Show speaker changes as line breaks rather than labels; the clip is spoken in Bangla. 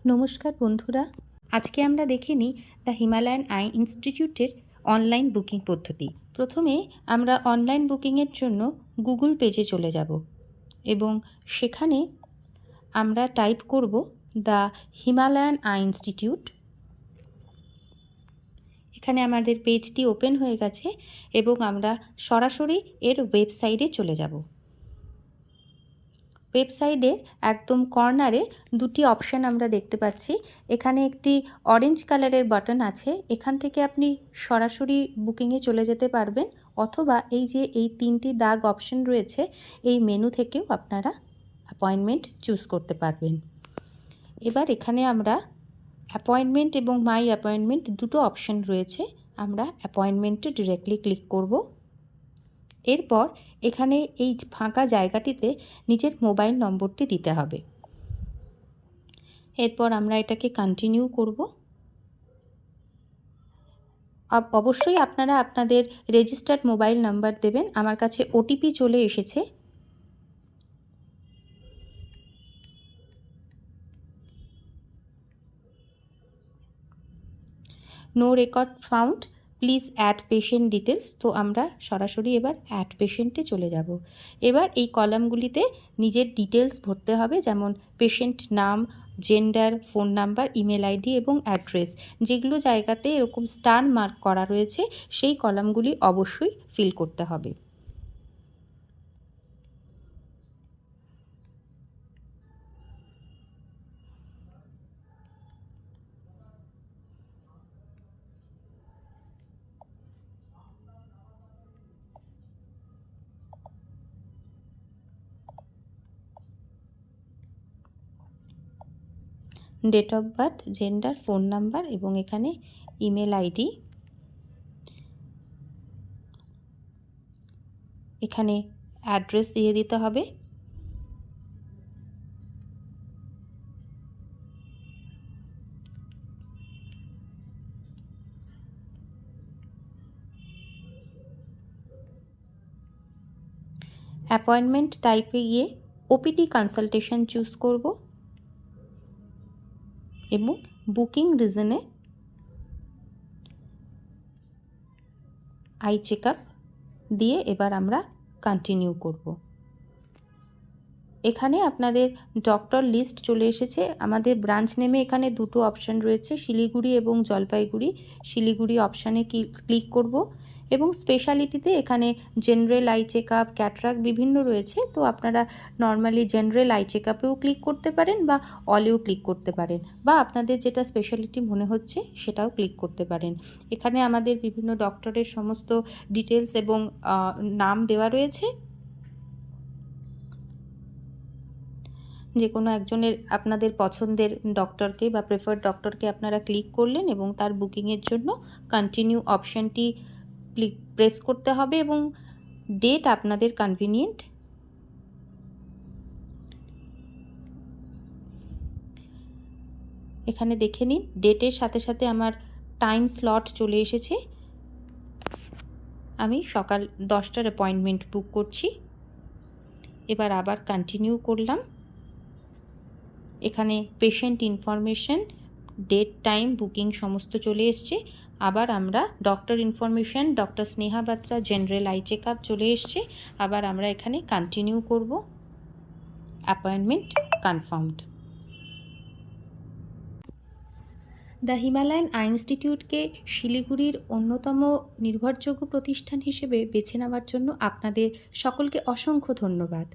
নমস্কার বন্ধুরা, আজকে আমরা দেখে নিই দ্য হিমালয়ান আই ইনস্টিটিউটের অনলাইন বুকিং পদ্ধতি। প্রথমে আমরা অনলাইন বুকিংয়ের জন্য গুগল পেজে চলে যাব এবং সেখানে আমরা টাইপ করব দ্য হিমালয়ান আই ইনস্টিটিউট। এখানে আমাদের পেজটি ওপেন হয়ে গেছে এবং আমরা সরাসরি এর ওয়েবসাইটে চলে যাব। ওয়েবসাইটে একদম কর্নারে দুটি অপশান আমরা দেখতে পাচ্ছি। এখানে একটি অরেঞ্জ কালারের বাটন আছে, এখান থেকে আপনি সরাসরি বুকিংয়ে চলে যেতে পারবেন, অথবা এই যে এই তিনটি দাগ অপশান রয়েছে এই মেনু থেকেও আপনারা অ্যাপয়েন্টমেন্ট চুজ করতে পারবেন। এবার এখানে আমরা অ্যাপয়েন্টমেন্ট এবং মাই অ্যাপয়েন্টমেন্ট দুটো অপশান রয়েছে, আমরা অ্যাপয়েন্টমেন্টে ডিরেক্টলি ক্লিক করব। এরপর এখানে এই ফাঁকা জায়গাটিতে নিজের মোবাইল নম্বরটি দিতে হবে। এরপর আমরা এটাকে কন্টিনিউ করব। অবশ্যই আপনারা আপনাদের রেজিস্টার্ড মোবাইল নাম্বার দেবেন। আমার কাছে ওটিপি চলে এসেছে। No record found, please add patient details. তো আমরা সরাসরি এবার অ্যাড পেশেন্টে চলে যাব। এবার এই কলামগুলিতে নিজের ডিটেলস ভরতে হবে, যেমন পেশেন্ট নাম, gender, phone number, email ID এবং অ্যাড্রেস। যেগুলো জায়গাতে এরকম স্টার মার্ক করা রয়েছে সেই কলামগুলি অবশ্যই ফিল করতে হবে। Date of birth, gender, phone number এবং এখানে ইমেল আইডি। এখানে অ্যাড্রেস দিয়ে দিতে হবে। অ্যাপয়েন্টমেন্ট টাইপে গিয়ে ওপিডি কনসালটেশন চুজ করব এবং বুকিং রিজনে আই চেকআপ দিয়ে এবার আমরা কন্টিনিউ করব। এখানে আপনাদের ডক্টর লিস্ট চলে এসেছে। আমাদের ব্রাঞ্চ নেমে এখানে দুটো অপশান রয়েছে, শিলিগুড়ি এবং জলপাইগুড়ি। শিলিগুড়ি অপশানে ক্লিক করব এবং স্পেশালিটিতে এখানে জেনারেল আই চেকআপ, ক্যাটরাক্ট বিভিন্ন রয়েছে। তো আপনারা নর্মালি জেনারেল আই চেকআপেও ক্লিক করতে পারেন বা অলেও ক্লিক করতে পারেন, বা আপনাদের যেটা স্পেশালিটি মনে হচ্ছে সেটাও ক্লিক করতে পারেন। এখানে আমাদের বিভিন্ন ডক্টরের সমস্ত ডিটেলস এবং নাম দেওয়া রয়েছে। যে কোনো একজনের আপনাদের পছন্দের ডক্টরকে বা প্রেফার্ড ডক্টরকে আপনারা ক্লিক করলেন এবং তার বুকিংয়ের জন্য কন্টিনিউ অপশানটি প্রেস করতে হবে এবং ডেট আপনাদের কনভিনিয়েন্ট। এখানে দেখে নিন, ডেটের সাথে সাথে আমার টাইম স্লট চলে এসেছে। আমি সকাল 10টার অ্যাপয়েন্টমেন্ট বুক করছি। এবার আবার কন্টিনিউ করলাম। এখানে patient information, date, time, booking সমস্ত চলে এসছে। আবার আমরা doctor information, doctor Sneha Batra, general eye checkup চলে এসছে। আবার আমরা এখানে কন্টিনিউ করব। Appointment confirmed. The Himalayan eye ইনস্টিটিউটকে শিলিগুড়ির অন্যতম নির্ভরযোগ্য প্রতিষ্ঠান হিসেবে বেছে নেওয়ার জন্য আপনাদের সকলকে অসংখ্য ধন্যবাদ।